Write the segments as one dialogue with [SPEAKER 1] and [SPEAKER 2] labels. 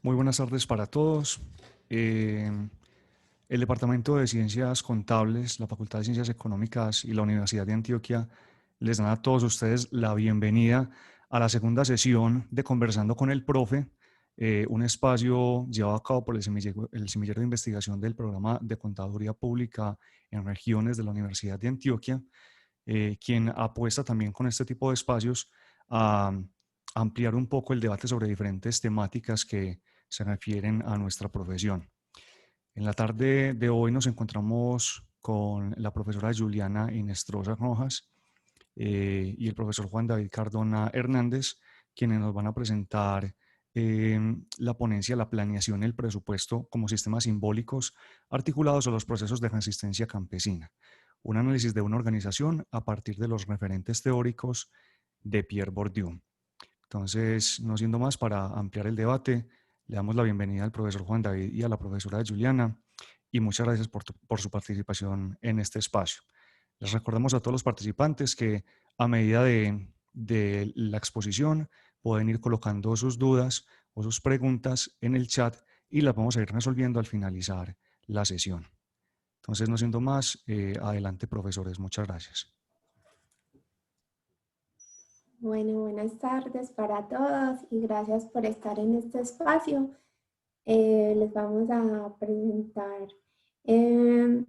[SPEAKER 1] Muy buenas tardes para todos. Eh, el Departamento de Ciencias Contables, la Facultad de Ciencias Económicas y la Universidad de Antioquia les dan a todos ustedes la bienvenida a la segunda sesión de Conversando con el Profe, un espacio llevado a cabo por el semillero de investigación del programa de Contaduría Pública en regiones de la Universidad de Antioquia, quien apuesta también con este tipo de espacios a ampliar un poco el debate sobre diferentes temáticas que se refieren a nuestra profesión. En la tarde de hoy nos encontramos con la profesora Juliana Inestrosa Rojas y el profesor Juan David Cardona Hernández, quienes nos van a presentar la ponencia, la planeación y el presupuesto como sistemas simbólicos articulados a los procesos de resistencia campesina. Un análisis de una organización a partir de los referentes teóricos de Pierre Bourdieu. Entonces, no siendo más, para ampliar el debate, le damos la bienvenida al profesor Juan David y a la profesora Juliana, y muchas gracias por su participación en este espacio. Les recordamos a todos los participantes que a medida de la exposición pueden ir colocando sus dudas o sus preguntas en el chat y las vamos a ir resolviendo al finalizar la sesión. Entonces, no siendo más, adelante, profesores. Muchas gracias.
[SPEAKER 2] Bueno, buenas tardes para todos y gracias por estar en este espacio. Les vamos a presentar, les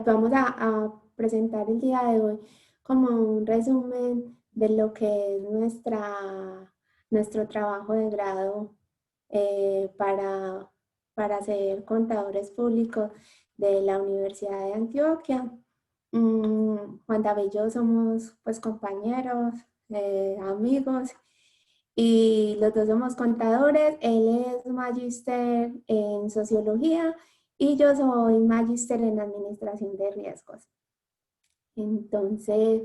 [SPEAKER 2] vamos a presentar el día de hoy como un resumen de lo que es nuestro trabajo de grado eh, para, para ser contadores públicos de la Universidad de Antioquia. Juan David y yo somos pues compañeros, amigos, y los dos somos contadores. Él es magíster en sociología y yo soy magíster en administración de riesgos. Entonces,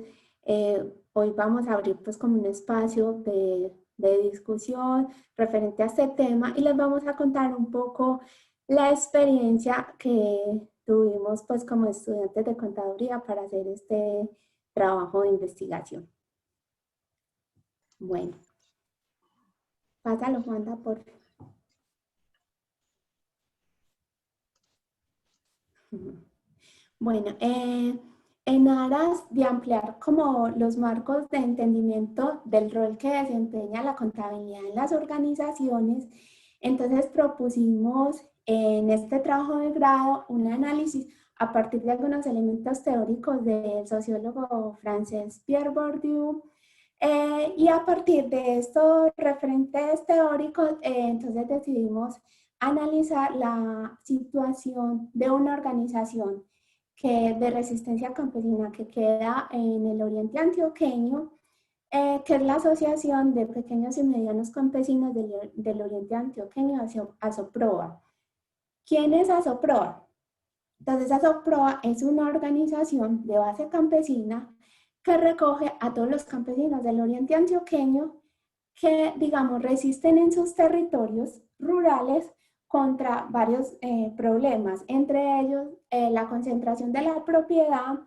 [SPEAKER 2] hoy vamos a abrir pues como un espacio de discusión referente a este tema y les vamos a contar un poco la experiencia que tuvimos pues como estudiantes de contaduría para hacer este trabajo de investigación. Bueno, pásalo, Juanda, por favor. Bueno, en aras de ampliar como los marcos de entendimiento del rol que desempeña la contabilidad en las organizaciones, entonces propusimos en este trabajo de grado un análisis a partir de algunos elementos teóricos del sociólogo francés Pierre Bourdieu, y a partir de estos referentes teóricos, entonces decidimos analizar la situación de una organización de resistencia campesina que queda en el oriente antioqueño, que es la Asociación de Pequeños y Medianos Campesinos del Oriente Antioqueño, ASOPROA. ¿Quién es ASOPROA? Entonces, ASOPROA es una organización de base campesina que recoge a todos los campesinos del oriente antioqueño que, digamos, resisten en sus territorios rurales contra varios problemas, entre ellos la concentración de la propiedad,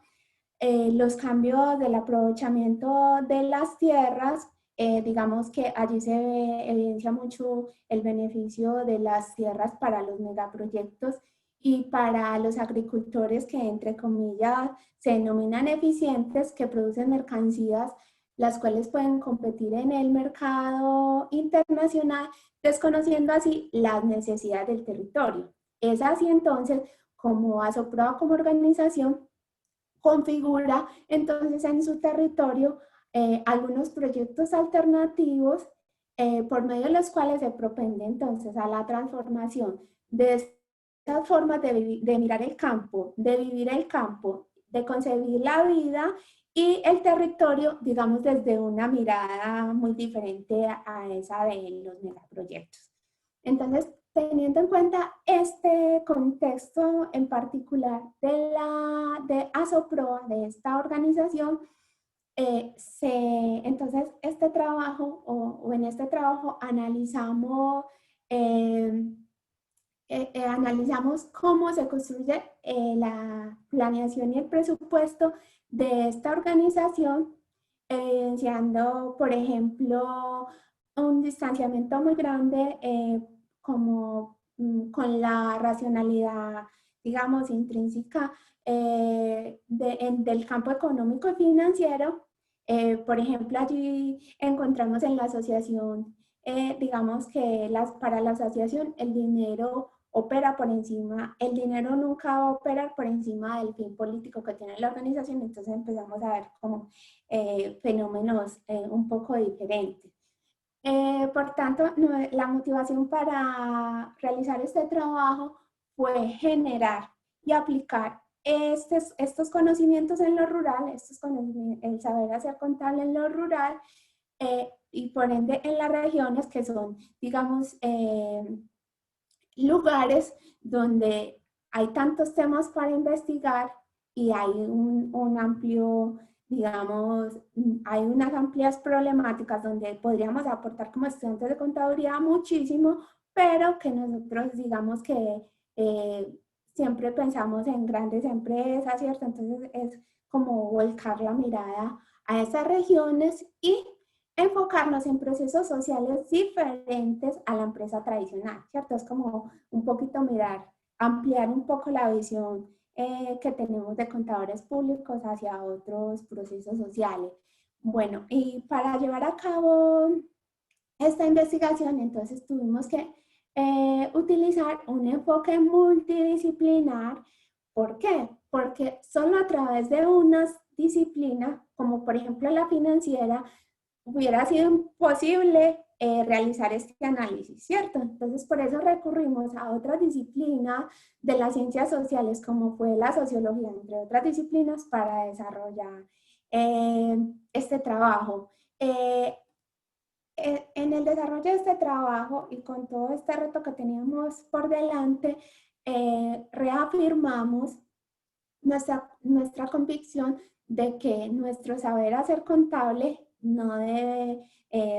[SPEAKER 2] los cambios del aprovechamiento de las tierras. Digamos que allí evidencia mucho el beneficio de las tierras para los megaproyectos y para los agricultores que, entre comillas, se denominan eficientes, que producen mercancías las cuales pueden competir en el mercado internacional, desconociendo así las necesidades del territorio. Es así entonces como ASOPROA como organización configura entonces en su territorio algunos proyectos alternativos por medio de los cuales se propende entonces a la transformación de estas formas de mirar el campo, de vivir el campo, de concebir la vida y el territorio, digamos, desde una mirada muy diferente a esa de los megaproyectos. Entonces, teniendo en cuenta este contexto en particular de ASOPROA, de esta organización, entonces este trabajo, o en este trabajo analizamos, analizamos cómo se construye la planeación y el presupuesto de esta organización, evidenciando, por ejemplo, un distanciamiento muy grande como con la racionalidad, digamos, intrínseca del campo económico y financiero. Por ejemplo, allí encontramos en la asociación, digamos que para la asociación el dinero opera por encima, el dinero nunca va a operar por encima del fin político que tiene la organización, entonces empezamos a ver como fenómenos un poco diferentes. Por tanto, la motivación para realizar este trabajo fue generar y aplicar estos conocimientos en lo rural, el saber hacer contable en lo rural y por ende en las regiones que son, digamos, lugares donde hay tantos temas para investigar y hay un amplio, digamos, hay unas amplias problemáticas donde podríamos aportar como estudiantes de contaduría muchísimo, pero que nosotros digamos que siempre pensamos en grandes empresas, ¿cierto? Entonces es como volcar la mirada a esas regiones y enfocarnos en procesos sociales diferentes a la empresa tradicional, ¿cierto? Es como un poquito mirar, ampliar un poco la visión que tenemos de contadores públicos hacia otros procesos sociales. Bueno, y para llevar a cabo esta investigación, entonces tuvimos que utilizar un enfoque multidisciplinar. ¿Por qué? Porque solo a través de una disciplina, como por ejemplo la financiera, hubiera sido imposible realizar este análisis, ¿cierto? Entonces, por eso recurrimos a otras disciplinas de las ciencias sociales, como fue la sociología, entre otras disciplinas, para desarrollar este trabajo. En el desarrollo de este trabajo y con todo este reto que teníamos por delante, reafirmamos nuestra convicción de que nuestro saber hacer contable no debe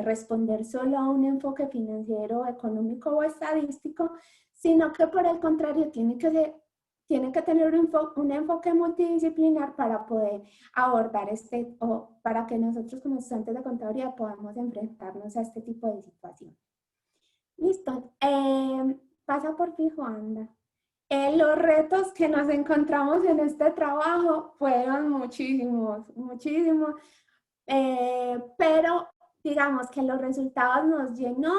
[SPEAKER 2] responder solo a un enfoque financiero, económico o estadístico, sino que por el contrario tiene que tener un enfoque multidisciplinar para poder abordar o para que nosotros como estudiantes de contaduría podamos enfrentarnos a este tipo de situación. Listo. Pasa por ti, Juanda. Los retos que nos encontramos en este trabajo fueron muchísimos, muchísimos, pero digamos que los resultados nos llenó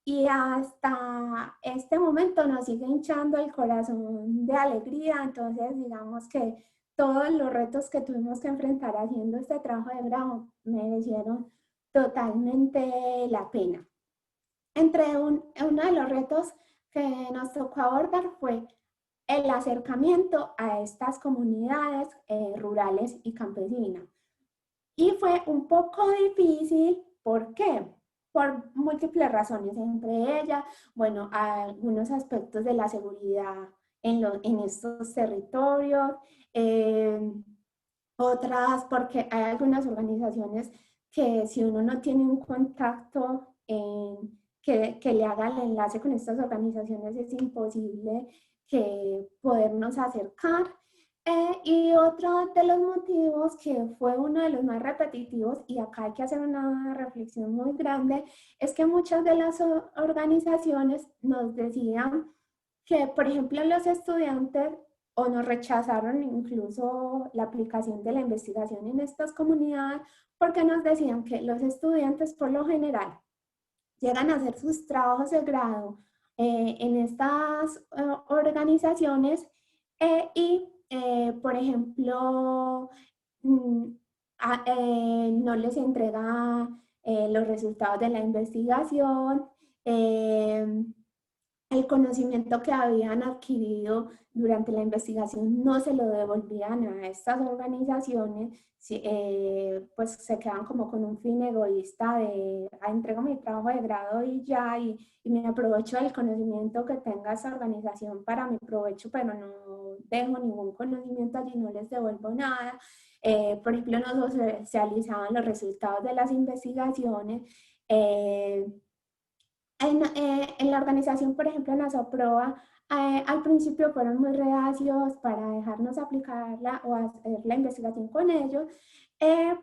[SPEAKER 2] y hasta este momento nos sigue hinchando el corazón de alegría. Entonces, digamos que todos los retos que tuvimos que enfrentar haciendo este trabajo de grado merecieron totalmente la pena. Uno de los retos que nos tocó abordar fue el acercamiento a estas comunidades rurales y campesinas. Y fue un poco difícil, ¿por qué? Por múltiples razones, entre ellas, bueno, algunos aspectos de la seguridad en estos territorios, eh, otras porque hay algunas organizaciones que si uno no tiene un contacto que le haga el enlace con estas organizaciones es imposible que podernos acercar. Y otro de los motivos que fue uno de los más repetitivos, y acá hay que hacer una reflexión muy grande, es que muchas de las organizaciones nos decían que, por ejemplo, los estudiantes o nos rechazaron incluso la aplicación de la investigación en estas comunidades porque nos decían que los estudiantes por lo general llegan a hacer sus trabajos de grado en estas organizaciones por ejemplo, no les entrega los resultados de la investigación, el conocimiento que habían adquirido durante la investigación no se lo devolvían a estas organizaciones, pues se quedan como con un fin egoísta de entrego mi trabajo de grado y ya, y me aprovecho del conocimiento que tenga esta organización para mi provecho, pero no dejo ningún conocimiento allí, no les devuelvo nada. Por ejemplo, no socializaban los resultados de las investigaciones. En la organización, por ejemplo, en Asoproa, al principio fueron muy reacios para dejarnos aplicarla o hacer la investigación con ellos,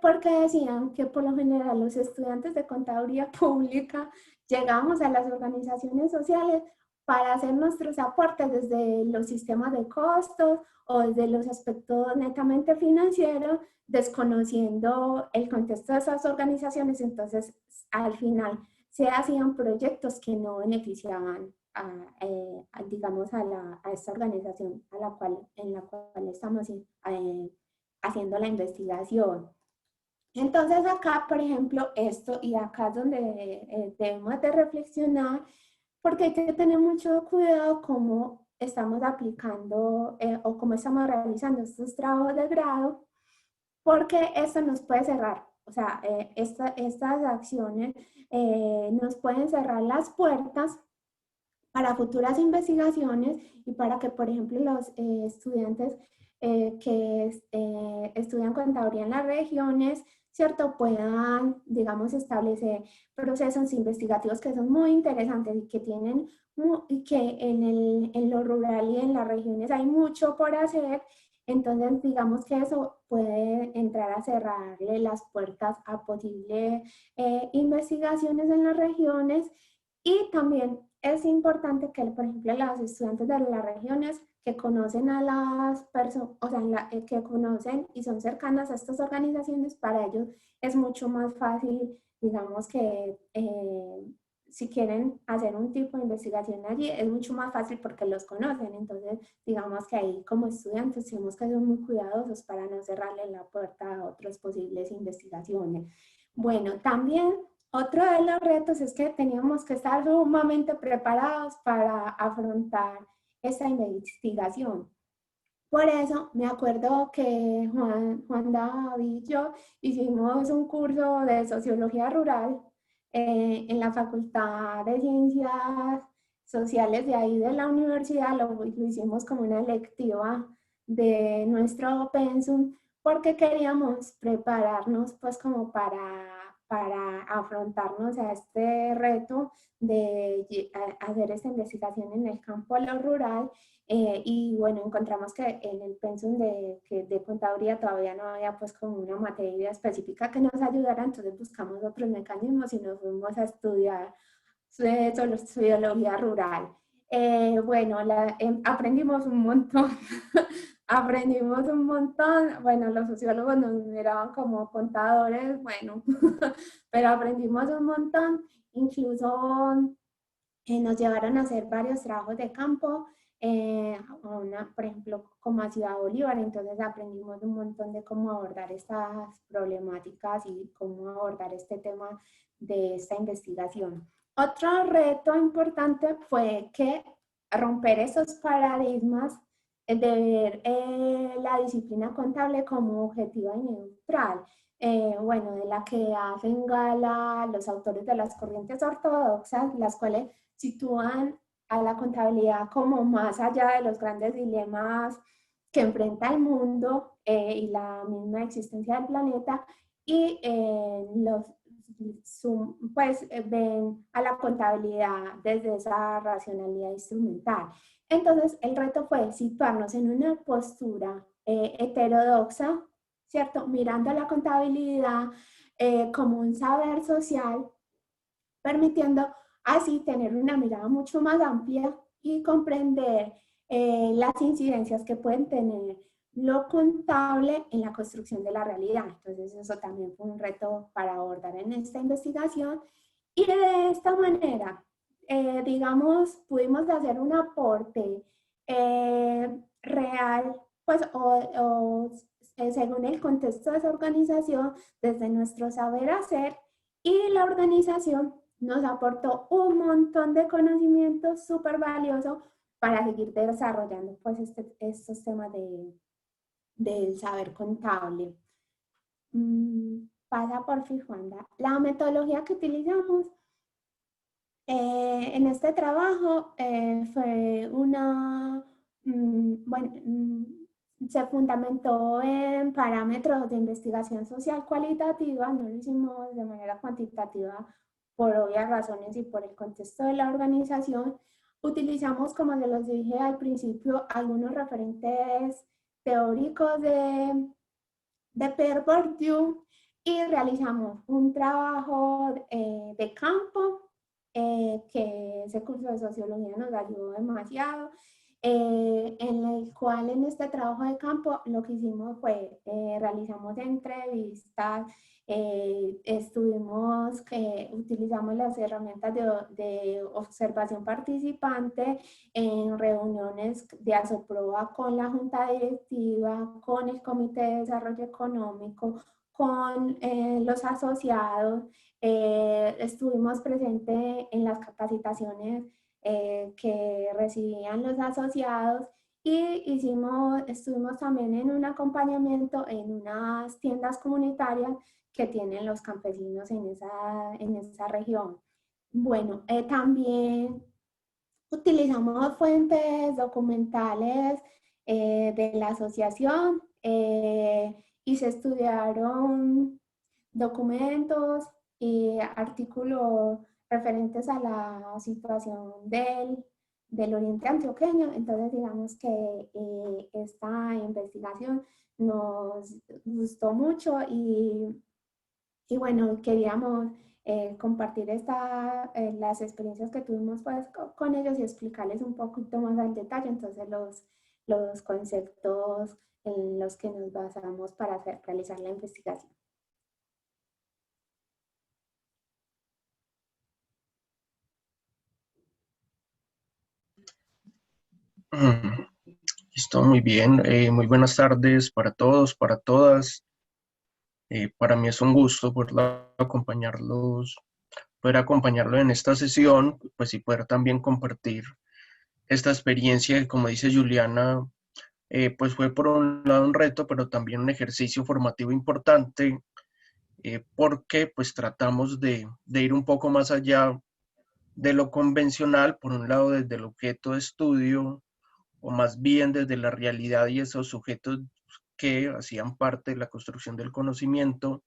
[SPEAKER 2] Porque decían que por lo general los estudiantes de contaduría pública llegamos a las organizaciones sociales para hacer nuestros aportes desde los sistemas de costos o desde los aspectos netamente financieros, desconociendo el contexto de esas organizaciones. Entonces, al final, se hacían proyectos que no beneficiaban digamos, a esta organización en la cual estamos haciendo la investigación. Entonces acá, por ejemplo, esto, y acá es donde debemos de reflexionar, porque hay que tener mucho cuidado cómo estamos aplicando o cómo estamos realizando estos trabajos de grado, porque esto nos puede cerrar, o sea, estas acciones nos pueden cerrar las puertas para futuras investigaciones y para que, por ejemplo, los estudiantes que estudian contaduría en las regiones, ¿cierto? Puedan, digamos, establecer procesos investigativos que son muy interesantes y que tienen, y que en lo rural y en las regiones hay mucho por hacer. Entonces, digamos que eso puede entrar a cerrarle las puertas a posibles investigaciones en las regiones. Y también es importante que, por ejemplo, los estudiantes de las regiones que conocen a las personas, o sea, que conocen y son cercanas a estas organizaciones, para ellos es mucho más fácil, digamos que si quieren hacer un tipo de investigación allí, es mucho más fácil porque los conocen. Entonces, digamos que ahí como estudiantes tenemos que ser muy cuidadosos para no cerrarle la puerta a otras posibles investigaciones. Bueno, también otro de los retos es que teníamos que estar sumamente preparados para afrontar esta investigación. Por eso me acuerdo que Juan David y yo hicimos un curso de sociología rural en la Facultad de Ciencias Sociales de ahí de la universidad. Lo hicimos como una electiva de nuestro pensum porque queríamos prepararnos pues como para afrontarnos a este reto de hacer esta investigación en el campo a lo rural. Y bueno, encontramos que en el pensum de contaduría todavía no había pues como una materia específica que nos ayudara, entonces buscamos otros mecanismos y nos fuimos a estudiar sociología rural. Bueno, aprendimos un montón, aprendimos un montón. Bueno, los sociólogos nos miraban como contadores, bueno, pero aprendimos un montón. Incluso nos llevaron a hacer varios trabajos de campo, por ejemplo, como a Ciudad Bolívar. Entonces aprendimos un montón de cómo abordar estas problemáticas y cómo abordar este tema de esta investigación. Otro reto importante fue que romper esos paradigmas de ver la disciplina contable como objetiva y neutral. Bueno, de la que hacen gala los autores de las corrientes ortodoxas, las cuales sitúan a la contabilidad como más allá de los grandes dilemas que enfrenta el mundo y la misma existencia del planeta, y pues ven a la contabilidad desde esa racionalidad instrumental. Entonces el reto fue situarnos en una postura heterodoxa, ¿cierto? Mirando a la contabilidad como un saber social, permitiendo así tener una mirada mucho más amplia y comprender las incidencias que pueden tener lo contable en la construcción de la realidad. Entonces eso también fue un reto para abordar en esta investigación, y de esta manera, digamos, pudimos hacer un aporte real, pues, según el contexto de esa organización, desde nuestro saber hacer, y la organización nos aportó un montón de conocimientos súper valiosos para seguir desarrollando pues estos temas del saber contable. Pasa por fin, Juanda. La metodología que utilizamos en este trabajo fue bueno, se fundamentó en parámetros de investigación social cualitativa. No lo hicimos de manera cuantitativa por obvias razones y por el contexto de la organización. Utilizamos, como se los dije al principio, algunos referentes teóricos de Pierre Bourdieu y realizamos un trabajo de campo que ese curso de sociología nos ayudó demasiado, en el cual en este trabajo de campo lo que hicimos fue realizamos entrevistas, utilizamos las herramientas de observación participante en reuniones de ASOPROA con la Junta Directiva, con el Comité de Desarrollo Económico, con los asociados. Estuvimos presentes en las capacitaciones que recibían los asociados y estuvimos también en un acompañamiento en unas tiendas comunitarias que tienen los campesinos en esa región. Bueno, también utilizamos fuentes documentales de la asociación y se estudiaron documentos y artículos referentes a la situación del Oriente Antioqueño. Entonces, digamos que esta investigación nos gustó mucho y bueno, queríamos compartir las experiencias que tuvimos pues, con ellos y explicarles un poquito más al detalle, entonces los conceptos en los que nos basamos para realizar la investigación.
[SPEAKER 3] Listo, muy bien. Muy buenas tardes para todos, para todas. Para mí es un gusto poder acompañarlo en esta sesión, pues y poder también compartir esta experiencia que, como dice Juliana, pues fue por un lado un reto, pero también un ejercicio formativo importante, porque pues tratamos de ir un poco más allá de lo convencional, por un lado desde el objeto de estudio, o más bien desde la realidad y esos sujetos que hacían parte de la construcción del conocimiento,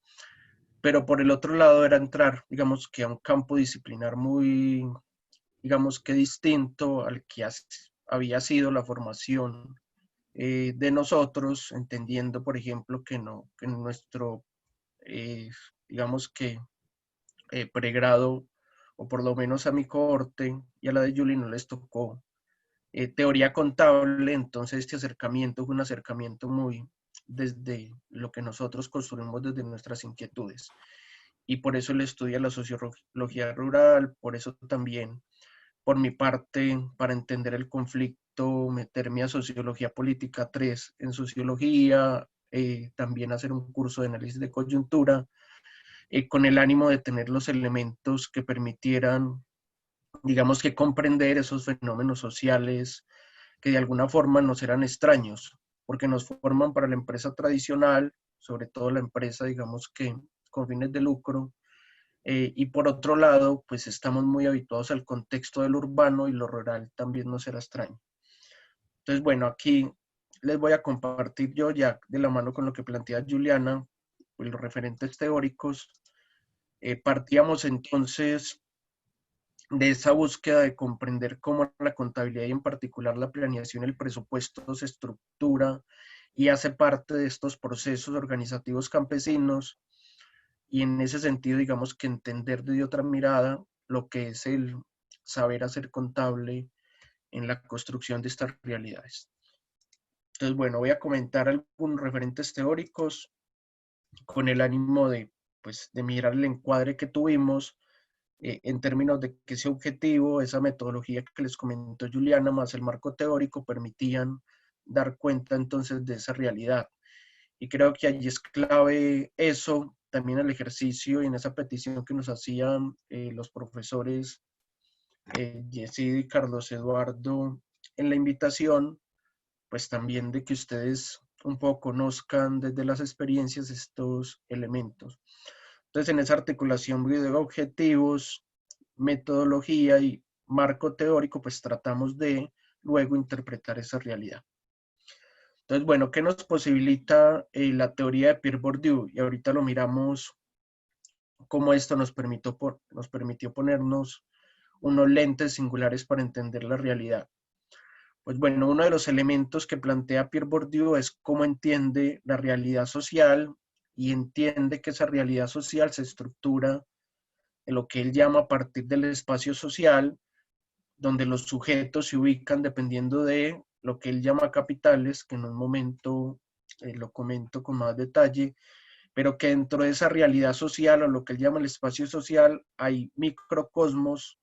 [SPEAKER 3] pero por el otro lado era entrar, digamos que a un campo disciplinar muy, digamos que distinto al que había sido la formación de nosotros, entendiendo, por ejemplo, que no, que en nuestro, digamos que pregrado, o por lo menos a mi cohorte y a la de Julie no les tocó teoría contable, entonces este acercamiento fue un acercamiento muy desde lo que nosotros construimos desde nuestras inquietudes. Y por eso el estudio de la sociología rural, por eso también, por mi parte, para entender el conflicto, meterme a sociología política 3 en sociología, también hacer un curso de análisis de coyuntura, con el ánimo de tener los elementos que permitieran, digamos que comprender esos fenómenos sociales que de alguna forma nos eran extraños, porque nos forman para la empresa tradicional, sobre todo la empresa, digamos que con fines de lucro, y por otro lado, pues estamos muy habituados al contexto del urbano y lo rural también nos era extraño. Entonces, bueno, aquí les voy a compartir yo ya de la mano con lo que plantea Juliana, pues los referentes teóricos. Partíamos entonces de esa búsqueda de comprender cómo la contabilidad y en particular la planeación y el presupuesto se estructura y hace parte de estos procesos organizativos campesinos, y en ese sentido digamos que entender de otra mirada lo que es el saber hacer contable en la construcción de estas realidades. Entonces, bueno, voy a comentar algunos referentes teóricos con el ánimo de, pues, de mirar el encuadre que tuvimos en términos de que ese objetivo, esa metodología que les comentó Juliana, más el marco teórico, permitían dar cuenta entonces de esa realidad. Y creo que allí es clave eso, también el ejercicio y en esa petición que nos hacían los profesores Yesida y Carlos Eduardo en la invitación, pues también de que ustedes un poco conozcan desde las experiencias estos elementos. Entonces, en esa articulación de objetivos, metodología y marco teórico, pues tratamos de luego interpretar esa realidad. Entonces, bueno, ¿qué nos posibilita la teoría de Pierre Bourdieu? Y ahorita lo miramos cómo esto nos permitió ponernos unos lentes singulares para entender la realidad. Pues bueno, uno de los elementos que plantea Pierre Bourdieu es cómo entiende la realidad social y entiende que esa realidad social se estructura en lo que él llama a partir del espacio social, donde los sujetos se ubican dependiendo de lo que él llama capitales, que en un momento lo comento con más detalle, pero que dentro de esa realidad social o lo que él llama el espacio social hay microcosmos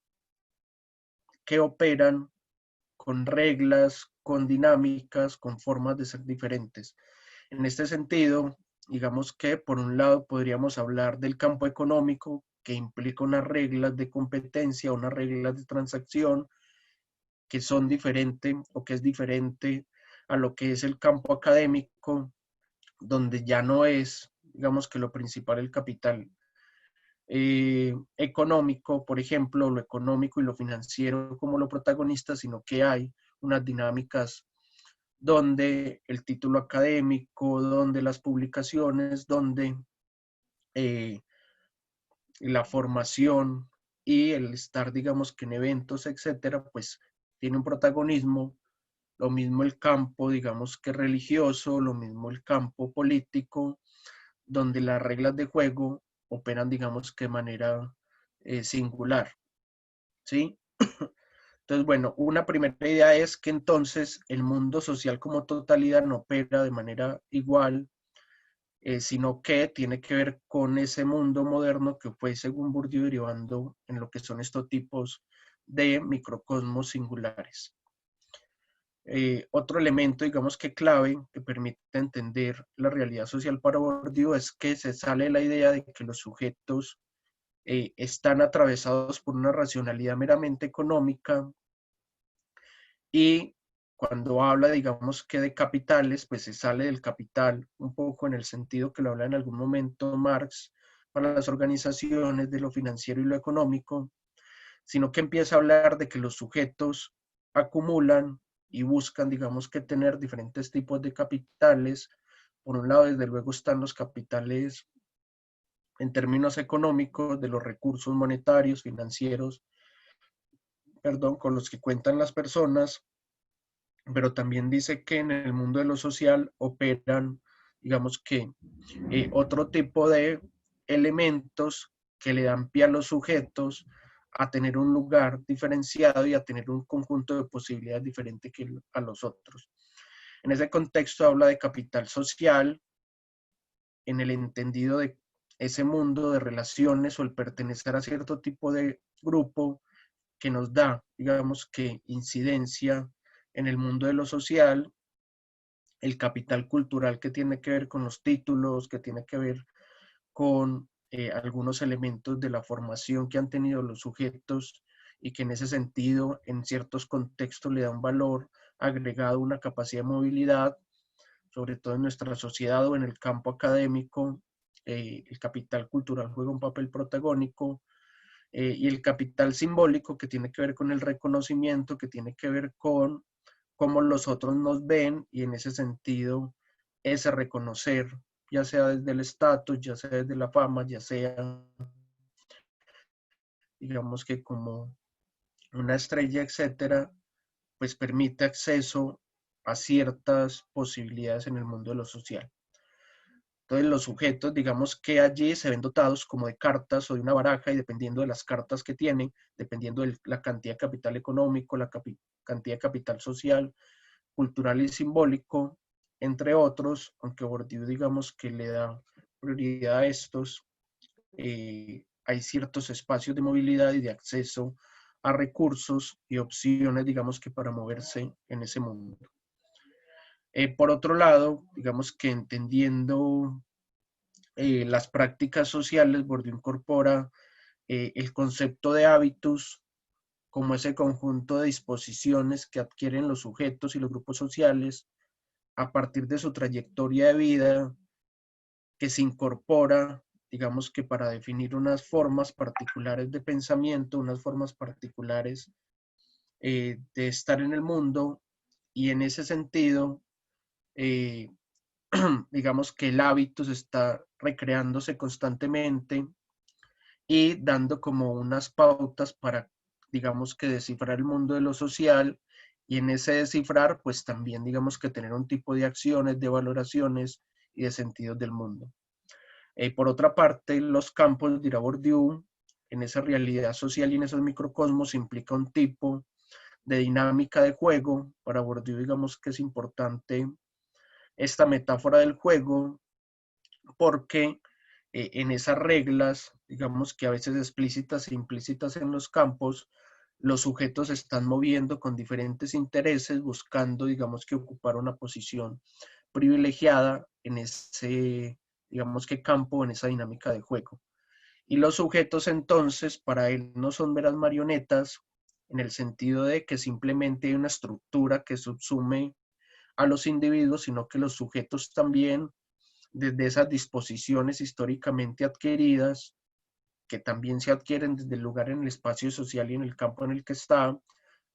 [SPEAKER 3] que operan con reglas, con dinámicas, con formas de ser diferentes. En este sentido, digamos que por un lado podríamos hablar del campo económico, que implica unas reglas de competencia, unas reglas de transacción que son diferentes o que es diferente a lo que es el campo académico, donde ya no es, digamos que lo principal el capital económico, por ejemplo, lo económico y lo financiero como lo protagonista, sino que hay unas dinámicas donde el título académico, donde las publicaciones, donde eh, la formación y el estar, digamos que en eventos, etcétera, pues tiene un protagonismo. Lo mismo el campo, digamos que religioso, lo mismo el campo político, donde las reglas de juego operan, digamos que de manera singular, ¿sí? Entonces, bueno, una primera idea es que entonces el mundo social como totalidad no opera de manera igual, sino que tiene que ver con ese mundo moderno que fue, según Bourdieu, derivando en lo que son estos tipos de microcosmos singulares. Otro elemento, digamos que clave, que permite entender la realidad social para Bourdieu es que se sale de la idea de que los sujetos están atravesados por una racionalidad meramente económica y cuando habla, digamos que de capitales, pues se sale del capital un poco en el sentido que lo habla en algún momento Marx para las organizaciones de lo financiero y lo económico, sino que empieza a hablar de que los sujetos acumulan y buscan, digamos que tener diferentes tipos de capitales. Por un lado, desde luego, están los capitales en términos económicos de los recursos monetarios, financieros, perdón, con los que cuentan las personas, pero también dice que en el mundo de lo social operan, digamos que, otro tipo de elementos que le dan pie a los sujetos a tener un lugar diferenciado y a tener un conjunto de posibilidades diferente que a los otros. En ese contexto habla de capital social, en el entendido de ese mundo de relaciones o el pertenecer a cierto tipo de grupo que nos da, digamos que, incidencia en el mundo de lo social, el capital cultural que tiene que ver con los títulos, que tiene que ver con algunos elementos de la formación que han tenido los sujetos y que en ese sentido, en ciertos contextos, le da un valor agregado, una capacidad de movilidad, sobre todo en nuestra sociedad o en el campo académico. El capital cultural juega un papel protagónico, y el capital simbólico que tiene que ver con el reconocimiento, que tiene que ver con cómo los otros nos ven y en ese sentido ese reconocer, ya sea desde el estatus, ya sea desde la fama, ya sea, digamos que como una estrella, etcétera, pues permite acceso a ciertas posibilidades en el mundo de lo social. Entonces los sujetos, digamos que allí se ven dotados como de cartas o de una baraja y dependiendo de las cartas que tienen, dependiendo de la cantidad de capital económico, la cantidad de capital social, cultural y simbólico, entre otros, aunque Bourdieu digamos que le da prioridad a estos, hay ciertos espacios de movilidad y de acceso a recursos y opciones, digamos que para moverse en ese mundo. Por otro lado, digamos que entendiendo las prácticas sociales, Bourdieu incorpora el concepto de hábitos como ese conjunto de disposiciones que adquieren los sujetos y los grupos sociales a partir de su trayectoria de vida, que se incorpora, digamos que para definir unas formas particulares de pensamiento, unas formas particulares de estar en el mundo, y en ese sentido, eh, digamos que el hábito se está recreándose constantemente y dando como unas pautas para, digamos que descifrar el mundo de lo social y en ese descifrar, pues también digamos que tener un tipo de acciones, de valoraciones y de sentidos del mundo. Por otra parte, los campos, dirá Bourdieu, en esa realidad social y en esos microcosmos implica un tipo de dinámica de juego. Para Bourdieu, digamos que es importante esta metáfora del juego porque en esas reglas, digamos que a veces explícitas e implícitas en los campos, los sujetos se están moviendo con diferentes intereses, buscando, digamos que ocupar una posición privilegiada en ese, digamos que campo, en esa dinámica de juego. Y los sujetos entonces para él no son meras marionetas en el sentido de que simplemente hay una estructura que subsume a los individuos, sino que los sujetos también, desde esas disposiciones históricamente adquiridas, que también se adquieren desde el lugar en el espacio social y en el campo en el que está,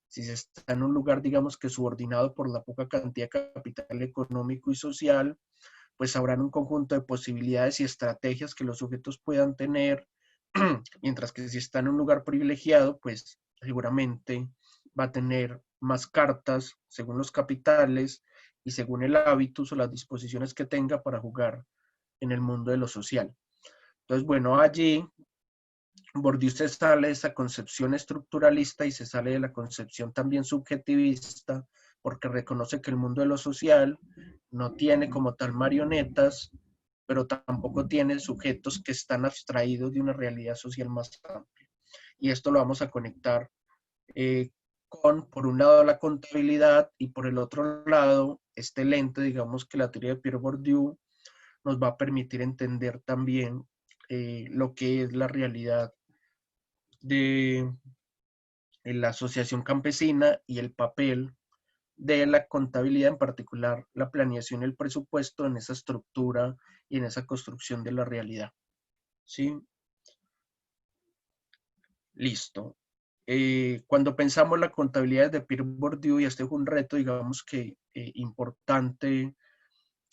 [SPEAKER 3] si se está en un lugar, digamos que subordinado por la poca cantidad de capital económico y social, pues habrán un conjunto de posibilidades y estrategias que los sujetos puedan tener, mientras que si está en un lugar privilegiado, pues seguramente va a tener más cartas según los capitales y según el hábitus o las disposiciones que tenga para jugar en el mundo de lo social. Entonces, bueno, allí Bourdieu se sale de esa concepción estructuralista y se sale de la concepción también subjetivista, porque reconoce que el mundo de lo social no tiene como tal marionetas, pero tampoco tiene sujetos que están abstraídos de una realidad social más amplia. Y esto lo vamos a conectar con, por un lado, la contabilidad y por el otro lado, este lente, digamos que la teoría de Pierre Bourdieu nos va a permitir entender también lo que es la realidad de la asociación campesina y el papel de la contabilidad, en particular la planeación y el presupuesto en esa estructura y en esa construcción de la realidad. ¿Sí? Listo. Cuando pensamos la contabilidad de Pierre Bourdieu, y este fue un reto, digamos que importante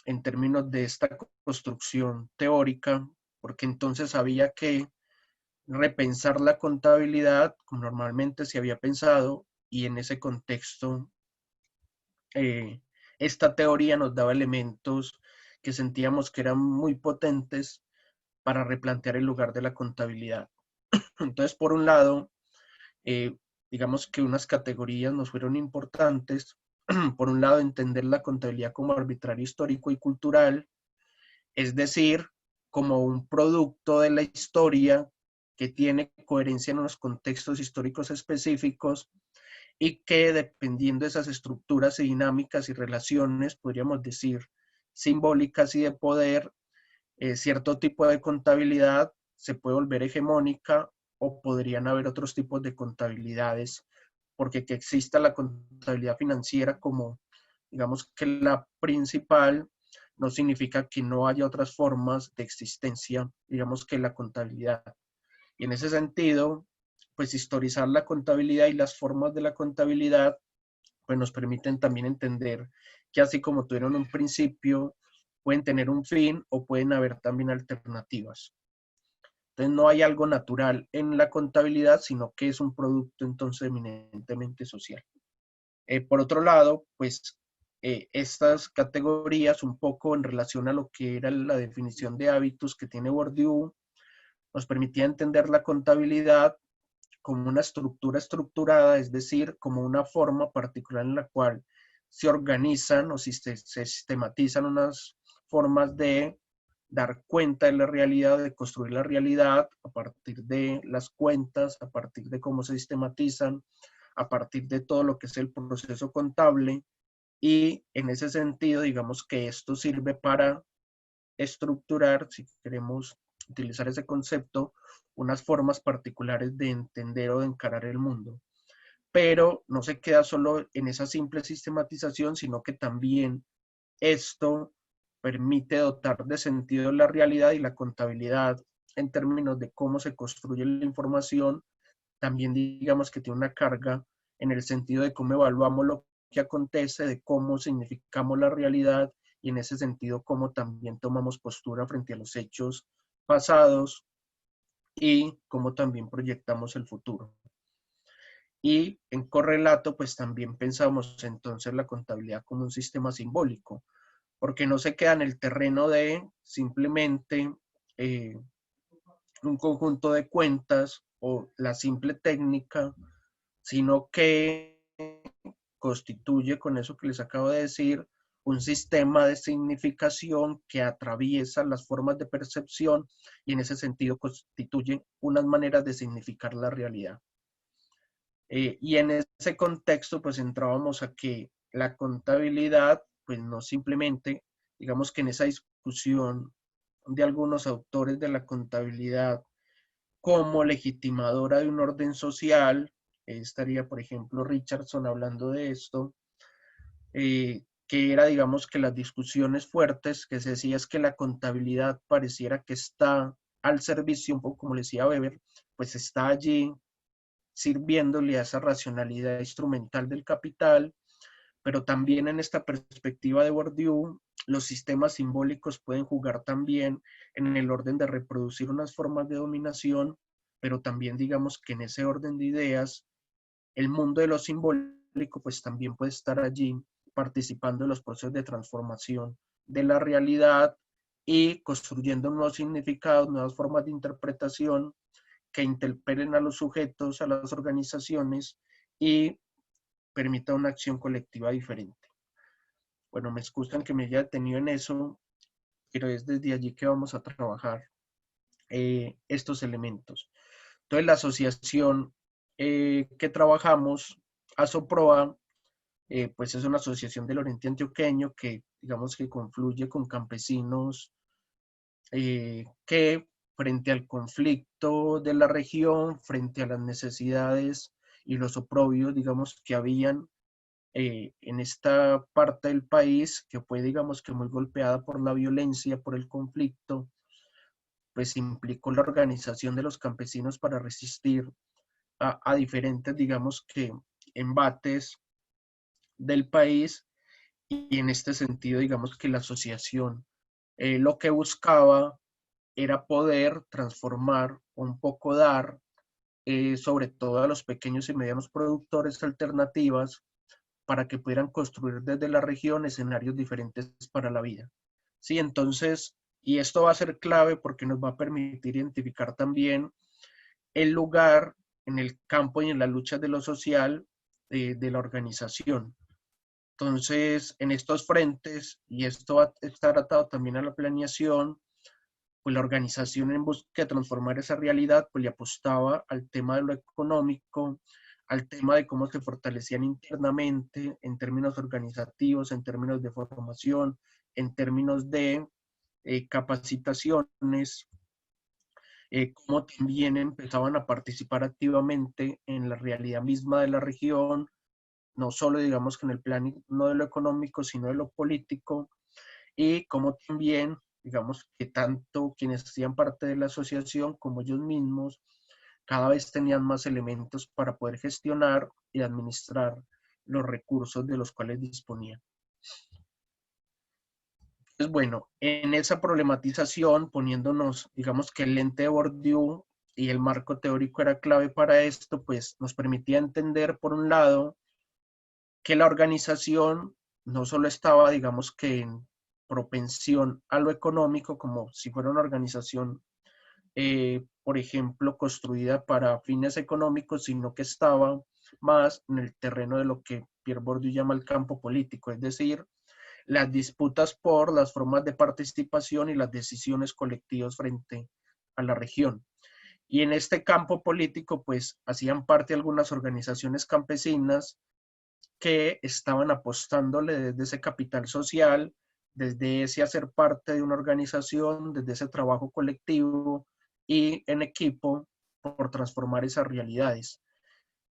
[SPEAKER 3] en términos de esta construcción teórica, porque entonces había que repensar la contabilidad como normalmente se había pensado, y en ese contexto esta teoría nos daba elementos que sentíamos que eran muy potentes para replantear el lugar de la contabilidad. Entonces, por un lado, digamos que unas categorías nos fueron importantes. Por un lado, entender la contabilidad como arbitrario histórico y cultural, es decir, como un producto de la historia que tiene coherencia en unos contextos históricos específicos y que dependiendo de esas estructuras y dinámicas y relaciones, podríamos decir, simbólicas y de poder, cierto tipo de contabilidad se puede volver hegemónica o podrían haber otros tipos de contabilidades, porque que exista la contabilidad financiera como, digamos que la principal, no significa que no haya otras formas de existencia, digamos que la contabilidad. Y en ese sentido, pues historizar la contabilidad y las formas de la contabilidad, pues nos permiten también entender que así como tuvieron un principio, pueden tener un fin o pueden haber también alternativas. Entonces no hay algo natural en la contabilidad, sino que es un producto entonces eminentemente social. Por otro lado, pues estas categorías un poco en relación a lo que era la definición de hábitos que tiene Bourdieu, nos permitía entender la contabilidad como una estructura estructurada, es decir, como una forma particular en la cual se organizan o se sistematizan unas formas de dar cuenta de la realidad, de construir la realidad a partir de las cuentas, a partir de cómo se sistematizan, a partir de todo lo que es el proceso contable. Y en ese sentido, digamos que esto sirve para estructurar, si queremos utilizar ese concepto, unas formas particulares de entender o de encarar el mundo. Pero no se queda solo en esa simple sistematización, sino que también esto permite dotar de sentido la realidad y la contabilidad en términos de cómo se construye la información. También digamos que tiene una carga en el sentido de cómo evaluamos lo que acontece, de cómo significamos la realidad y en ese sentido cómo también tomamos postura frente a los hechos pasados y cómo también proyectamos el futuro. Y en correlato, pues también pensamos entonces la contabilidad como un sistema simbólico, porque no se queda en el terreno de simplemente un conjunto de cuentas o la simple técnica, sino que constituye, con eso que les acabo de decir, un sistema de significación que atraviesa las formas de percepción y en ese sentido constituye unas maneras de significar la realidad. Y en ese contexto, pues entrábamos a que la contabilidad, pues no simplemente, digamos que en esa discusión de algunos autores de la contabilidad como legitimadora de un orden social, estaría, por ejemplo, Richardson hablando de esto, que era, digamos, que las discusiones fuertes, que se decía es que la contabilidad pareciera que está al servicio, un poco como le decía Weber, pues está allí sirviéndole a esa racionalidad instrumental del capital, pero también en esta perspectiva de Bourdieu, los sistemas simbólicos pueden jugar también en el orden de reproducir unas formas de dominación, pero también digamos que en ese orden de ideas, el mundo de lo simbólico pues también puede estar allí participando en los procesos de transformación de la realidad y construyendo nuevos significados, nuevas formas de interpretación que interpelen a los sujetos, a las organizaciones y permita una acción colectiva diferente. Bueno, me excusan que me haya detenido en eso, pero es desde allí que vamos a trabajar estos elementos. Entonces, la asociación que trabajamos, ASOPROA, pues es una asociación del Oriente Antioqueño que, digamos, que confluye con campesinos que frente al conflicto de la región, frente a las necesidades y los oprobios, digamos, que habían en esta parte del país, que fue, digamos, que muy golpeada por la violencia, por el conflicto, pues implicó la organización de los campesinos para resistir a diferentes, digamos, que embates del país y en este sentido, digamos, que la asociación lo que buscaba era poder transformar, un poco dar, sobre todo a los pequeños y medianos productores, alternativas para que pudieran construir desde la región escenarios diferentes para la vida. Sí, entonces, y esto va a ser clave porque nos va a permitir identificar también el lugar en el campo y en la lucha de lo social de la organización. Entonces, en estos frentes, y esto va a estar atado también a la planeación, pues la organización en busca de transformar esa realidad, pues le apostaba al tema de lo económico, al tema de cómo se fortalecían internamente en términos organizativos, en términos de formación, en términos de capacitaciones, cómo también empezaban a participar activamente en la realidad misma de la región, no solo digamos que en el plan no de lo económico, sino de lo político, y cómo también, digamos que tanto quienes hacían parte de la asociación como ellos mismos, cada vez tenían más elementos para poder gestionar y administrar los recursos de los cuales disponían. Pues bueno, en esa problematización, poniéndonos, digamos que el lente de Bourdieu y el marco teórico era clave para esto, pues nos permitía entender, por un lado, que la organización no solo estaba, digamos que en propensión a lo económico, como si fuera una organización, por ejemplo, construida para fines económicos, sino que estaba más en el terreno de lo que Pierre Bourdieu llama el campo político, es decir, las disputas por las formas de participación y las decisiones colectivas frente a la región. Y en este campo político, pues, hacían parte algunas organizaciones campesinas que estaban apostándole desde ese capital social, desde ese hacer parte de una organización, desde ese trabajo colectivo y en equipo por transformar esas realidades.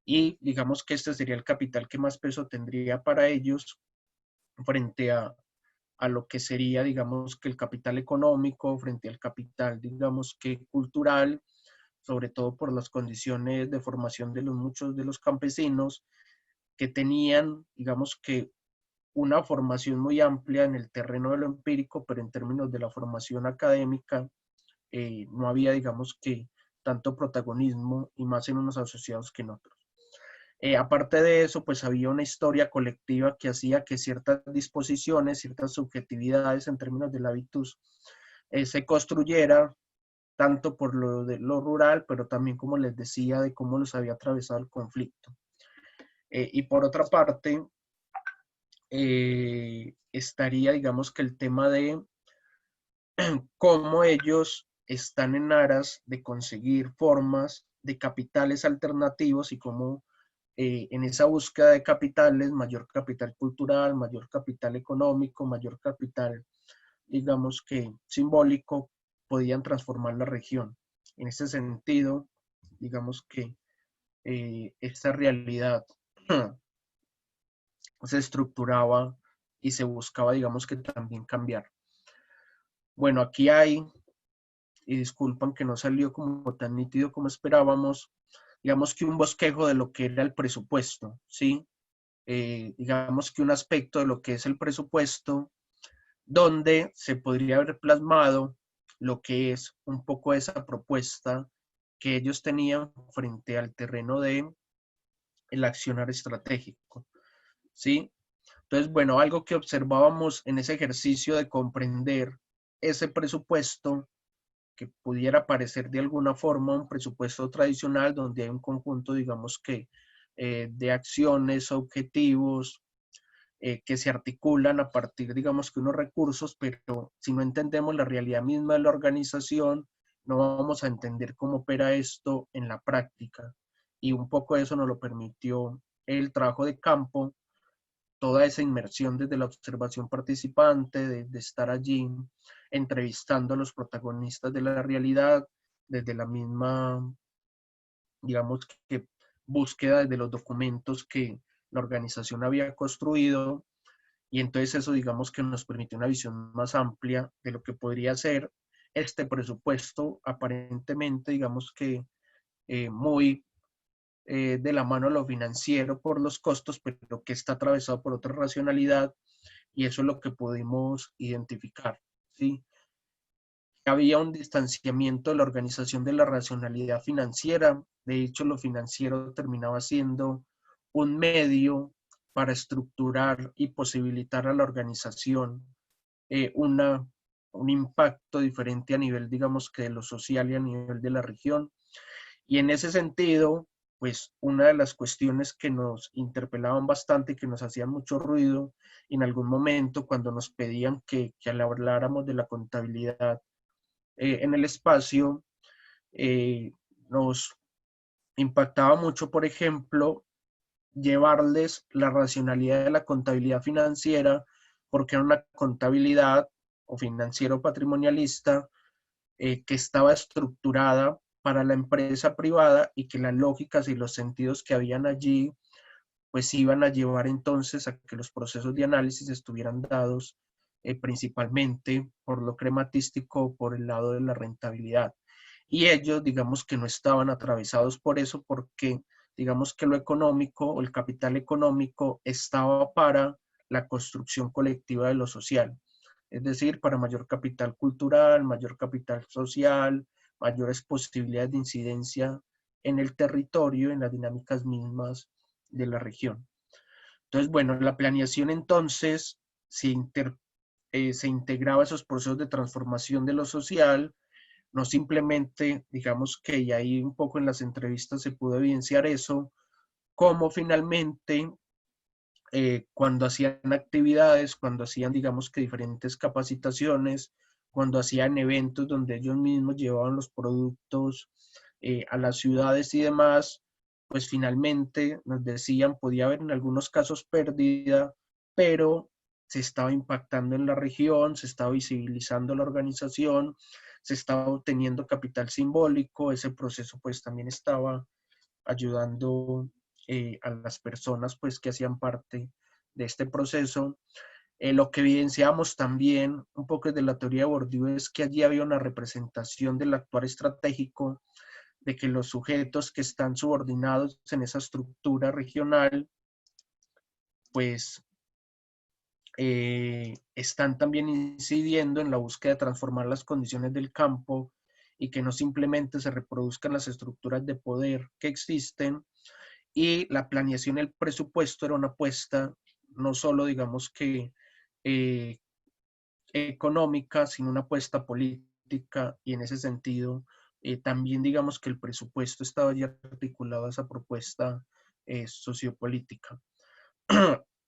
[SPEAKER 3] Y digamos que este sería el capital que más peso tendría para ellos frente a lo que sería, digamos, que el capital económico, frente al capital, digamos, que cultural, sobre todo por las condiciones de formación de los muchos de los campesinos que tenían, digamos, que una formación muy amplia en el terreno de lo empírico, pero en términos de la formación académica, no había, digamos, que tanto protagonismo y más en unos asociados que en otros. Aparte de eso, pues había una historia colectiva que hacía que ciertas disposiciones, ciertas subjetividades en términos del hábitus se construyera tanto por lo de lo rural, pero también, como les decía, de cómo los había atravesado el conflicto. Y por otra parte, estaría, digamos, que el tema de cómo ellos están en aras de conseguir formas de capitales alternativos y cómo en esa búsqueda de capitales, mayor capital cultural, mayor capital económico, mayor capital, digamos que simbólico, podían transformar la región. En ese sentido, digamos que esta realidad se estructuraba y se buscaba, digamos que también cambiar. Bueno, aquí hay, y disculpan que no salió como tan nítido como esperábamos, digamos que un bosquejo de lo que era el presupuesto, ¿sí? Digamos que un aspecto de lo que es el presupuesto, donde se podría haber plasmado lo que es un poco esa propuesta que ellos tenían frente al terreno de el accionar estratégico, ¿sí? Entonces, bueno, algo que observábamos en ese ejercicio de comprender ese presupuesto que pudiera parecer de alguna forma un presupuesto tradicional donde hay un conjunto, digamos que, de acciones, objetivos, que se articulan a partir, digamos que unos recursos, pero si no entendemos la realidad misma de la organización, no vamos a entender cómo opera esto en la práctica. Y un poco eso nos lo permitió el trabajo de campo, toda esa inmersión desde la observación participante, de estar allí entrevistando a los protagonistas de la realidad, desde la misma, digamos que búsqueda desde los documentos que la organización había construido, y entonces eso, digamos que nos permite una visión más amplia de lo que podría ser este presupuesto, aparentemente, digamos que muy de la mano a lo financiero por los costos, pero que está atravesado por otra racionalidad, y eso es lo que pudimos identificar, ¿sí? Había un distanciamiento de la organización de la racionalidad financiera. De hecho, lo financiero terminaba siendo un medio para estructurar y posibilitar a la organización un impacto diferente a nivel, digamos, que de lo social y a nivel de la región. Y en ese sentido, pues una de las cuestiones que nos interpelaban bastante y que nos hacían mucho ruido en algún momento cuando nos pedían que habláramos de la contabilidad en el espacio, eh, nos impactaba mucho, por ejemplo, llevarles la racionalidad de la contabilidad financiera, porque era una contabilidad o financiero patrimonialista que estaba estructurada para la empresa privada y que las lógicas y los sentidos que habían allí pues iban a llevar entonces a que los procesos de análisis estuvieran dados principalmente por lo crematístico, por el lado de la rentabilidad. Y ellos, digamos que no estaban atravesados por eso porque, digamos que lo económico o el capital económico estaba para la construcción colectiva de lo social. Es decir, para mayor capital cultural, mayor capital social, mayores posibilidades de incidencia en el territorio, en las dinámicas mismas de la región. Entonces, bueno, la planeación entonces se integraba a esos procesos de transformación de lo social, no simplemente, digamos que y ahí un poco en las entrevistas se pudo evidenciar eso, como finalmente cuando hacían actividades, cuando hacían, digamos que diferentes capacitaciones, cuando hacían eventos donde ellos mismos llevaban los productos a las ciudades y demás, pues finalmente nos decían, podía haber en algunos casos pérdida, pero se estaba impactando en la región, se estaba visibilizando la organización, se estaba obteniendo capital simbólico, ese proceso pues también estaba ayudando a las personas pues que hacían parte de este proceso. Lo que evidenciamos también un poco de la teoría de Bourdieu es que allí había una representación del actuar estratégico, de que los sujetos que están subordinados en esa estructura regional pues están también incidiendo en la búsqueda de transformar las condiciones del campo y que no simplemente se reproduzcan las estructuras de poder que existen, y la planeación del presupuesto era una apuesta no solo, digamos que económica, sino una apuesta política, y en ese sentido también digamos que el presupuesto estaba ya articulado a esa propuesta sociopolítica.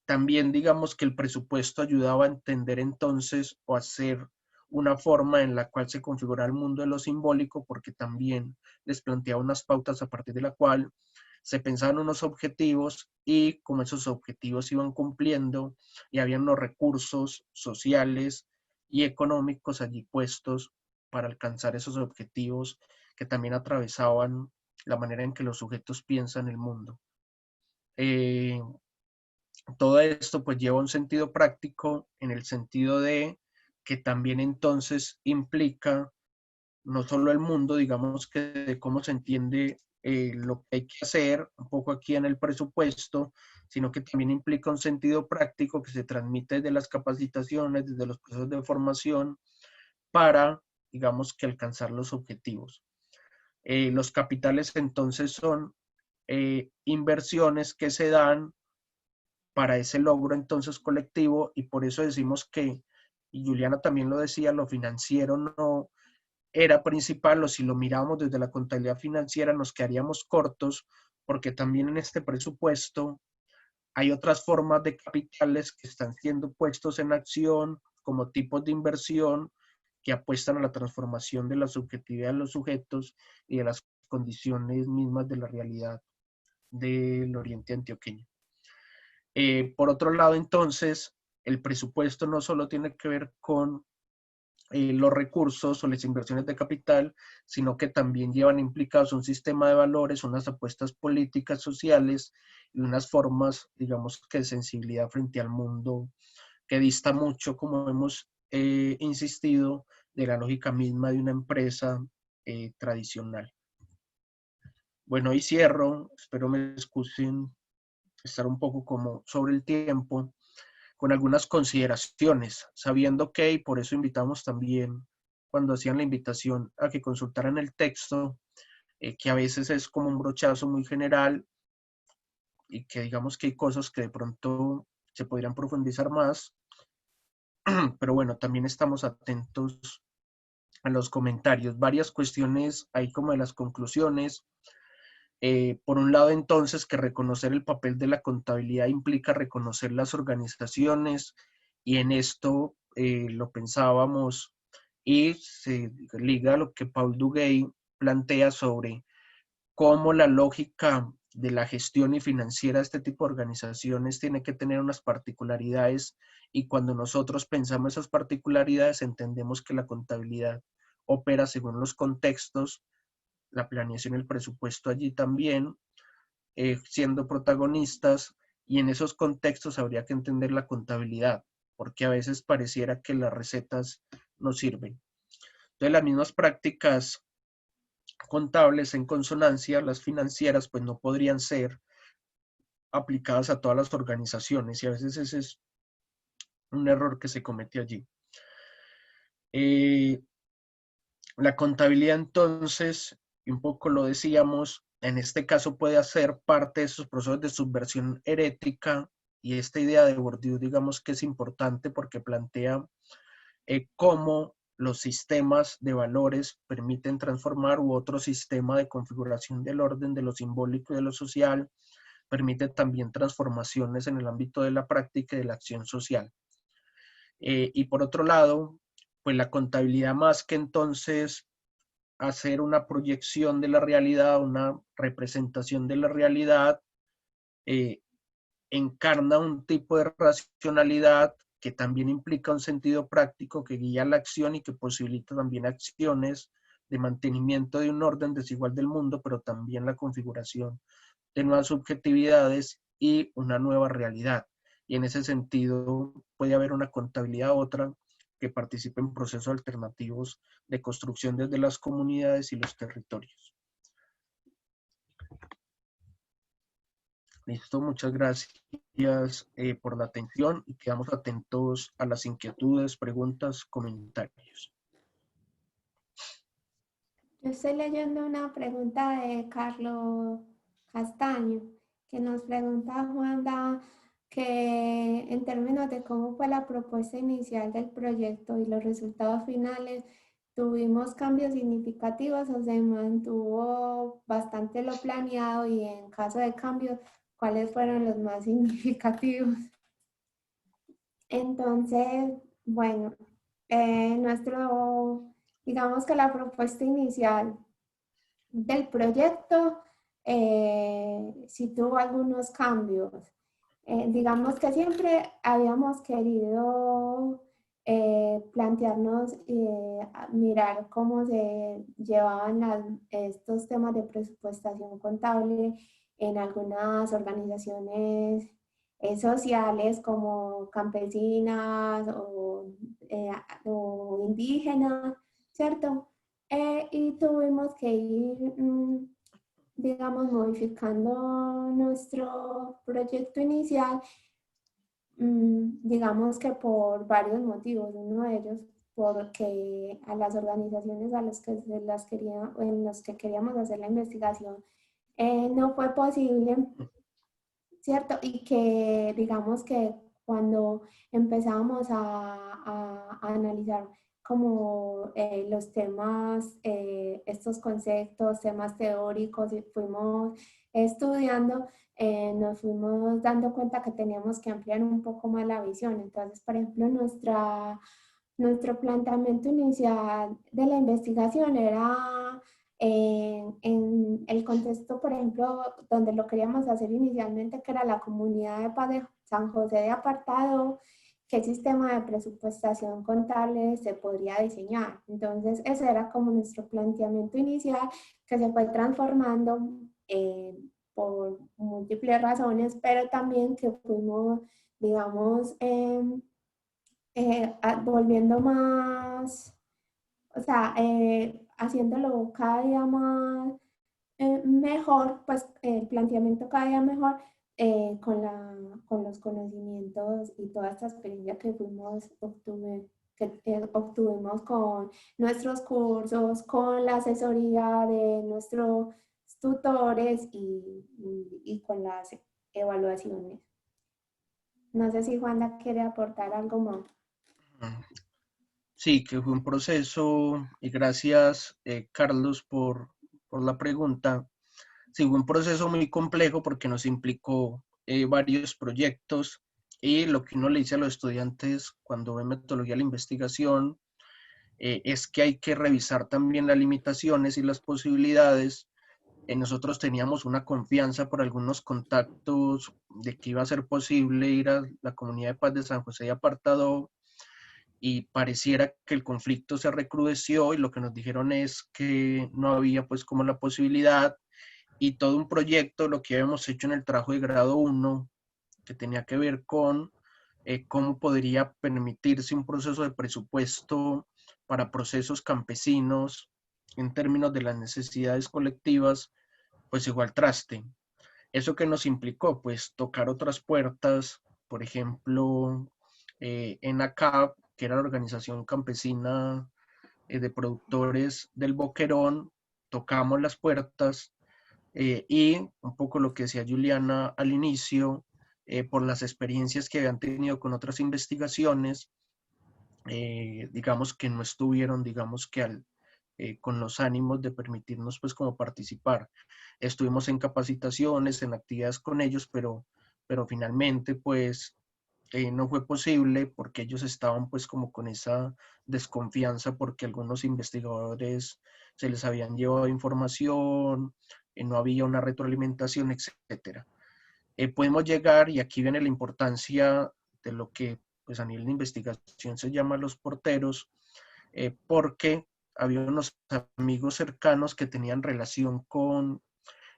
[SPEAKER 3] También digamos que el presupuesto ayudaba a entender entonces o a hacer una forma en la cual se configura el mundo de lo simbólico, porque también les planteaba unas pautas a partir de la cual se pensaban unos objetivos, y como esos objetivos se iban cumpliendo y habían los recursos sociales y económicos allí puestos para alcanzar esos objetivos que también atravesaban la manera en que los sujetos piensan el mundo. Todo esto pues lleva un sentido práctico en el sentido de que también entonces implica no solo el mundo, digamos que de cómo se entiende lo que hay que hacer, un poco aquí en el presupuesto, sino que también implica un sentido práctico que se transmite desde las capacitaciones, desde los procesos de formación, para, digamos que alcanzar los objetivos. Los capitales entonces son inversiones que se dan para ese logro entonces colectivo, y por eso decimos que, y Juliana también lo decía, lo financiero no era principal, o si lo miramos desde la contabilidad financiera nos quedaríamos cortos, porque también en este presupuesto hay otras formas de capitales que están siendo puestos en acción como tipos de inversión que apuestan a la transformación de la subjetividad de los sujetos y de las condiciones mismas de la realidad del oriente antioqueño. Por otro lado, entonces, el presupuesto no solo tiene que ver con los recursos o las inversiones de capital, sino que también llevan implicados un sistema de valores, unas apuestas políticas, sociales y unas formas, digamos, que de sensibilidad frente al mundo que dista mucho, como hemos insistido, de la lógica misma de una empresa tradicional. Bueno, y cierro, espero me excusen estar un poco como sobre el tiempo, con algunas consideraciones, sabiendo que, y por eso invitamos también, cuando hacían la invitación a que consultaran el texto, que a veces es como un brochazo muy general y que digamos que hay cosas que de pronto se podrían profundizar más, pero bueno, también estamos atentos a los comentarios. Varias cuestiones ahí como de las conclusiones. Por un lado, entonces, que reconocer el papel de la contabilidad implica reconocer las organizaciones, y en esto lo pensábamos y se liga a lo que Paul Duguay plantea sobre cómo la lógica de la gestión y financiera de este tipo de organizaciones tiene que tener unas particularidades, y cuando nosotros pensamos esas particularidades entendemos que la contabilidad opera según los contextos, la planeación y el presupuesto allí también, siendo protagonistas, y en esos contextos habría que entender la contabilidad, porque a veces pareciera que las recetas no sirven. Entonces las mismas prácticas contables en consonancia, las financieras, pues no podrían ser aplicadas a todas las organizaciones, y a veces ese es un error que se comete allí. La contabilidad entonces, y un poco lo decíamos, en este caso puede hacer parte de esos procesos de subversión herética, y esta idea de Bourdieu digamos que es importante porque plantea cómo los sistemas de valores permiten transformar, u otro sistema de configuración del orden, de lo simbólico y de lo social, permite también transformaciones en el ámbito de la práctica y de la acción social. Y por otro lado, pues la contabilidad, más que entonces hacer una proyección de la realidad, una representación de la realidad, eh, encarna un tipo de racionalidad que también implica un sentido práctico que guía la acción y que posibilita también acciones de mantenimiento de un orden desigual del mundo, pero también la configuración de nuevas subjetividades y una nueva realidad. Y en ese sentido puede haber una contabilidad otra que participe en procesos alternativos de construcción desde las comunidades y los territorios. Listo, muchas gracias por la atención, y quedamos atentos a las inquietudes, preguntas, comentarios.
[SPEAKER 2] Yo estoy leyendo una pregunta de Carlos Castaño que nos pregunta Juanda que en términos de cómo fue la propuesta inicial del proyecto y los resultados finales, ¿tuvimos cambios significativos o se mantuvo bastante lo planeado? Y en caso de cambios, ¿cuáles fueron los más significativos? Entonces, bueno, digamos que la propuesta inicial del proyecto sí tuvo algunos cambios. Digamos que siempre habíamos querido plantearnos mirar cómo se llevaban estos temas de presupuestación contable en algunas organizaciones sociales como campesinas o indígenas, ¿cierto? Y tuvimos que ir, digamos, modificando nuestro proyecto inicial, digamos que por varios motivos. Uno de ellos, porque a las organizaciones a las que en los que queríamos hacer la investigación no fue posible, ¿cierto? Y que digamos que cuando empezamos a analizar como los temas, estos conceptos, temas teóricos, y fuimos estudiando, nos fuimos dando cuenta que teníamos que ampliar un poco más la visión. Entonces, por ejemplo, nuestro planteamiento inicial de la investigación era en el contexto, por ejemplo, donde lo queríamos hacer inicialmente, que era la comunidad de paz de San José de Apartado, qué sistema de presupuestación contable se podría diseñar. Entonces, ese era como nuestro planteamiento inicial, que se fue transformando por múltiples razones, pero también que fuimos, digamos, volviendo más, o sea, haciéndolo cada día más mejor, pues el planteamiento cada día mejor con los conocimientos y toda esta experiencia que obtuvimos con nuestros cursos, con la asesoría de nuestros tutores y con las evaluaciones. No sé si Juana quiere aportar algo más.
[SPEAKER 3] Sí, que fue un proceso, y gracias Carlos por la pregunta. Sí, fue un proceso muy complejo porque nos implicó varios proyectos, y lo que uno le dice a los estudiantes cuando ve metodología de la investigación es que hay que revisar también las limitaciones y las posibilidades. Nosotros teníamos una confianza por algunos contactos de que iba a ser posible ir a la comunidad de paz de San José de Apartado, y pareciera que el conflicto se recrudeció, y lo que nos dijeron es que no había pues como la posibilidad, y todo un proyecto, lo que habíamos hecho en el trabajo de grado 1, que tenía que ver con cómo podría permitirse un proceso de presupuesto para procesos campesinos en términos de las necesidades colectivas, pues igual traste. ¿Eso que nos implicó? Pues tocar otras puertas, por ejemplo, en ACAP, que era la organización campesina de productores del Boquerón, tocamos las puertas, y un poco lo que decía Juliana al inicio, por las experiencias que habían tenido con otras investigaciones, digamos que no estuvieron, digamos que con los ánimos de permitirnos pues como participar. Estuvimos en capacitaciones, en actividades con ellos, pero finalmente pues no fue posible porque ellos estaban pues como con esa desconfianza porque algunos investigadores se les habían llevado información, no había una retroalimentación, etcétera. Podemos llegar, y aquí viene la importancia de lo que pues a nivel de investigación se llama los porteros, porque había unos amigos cercanos que tenían relación con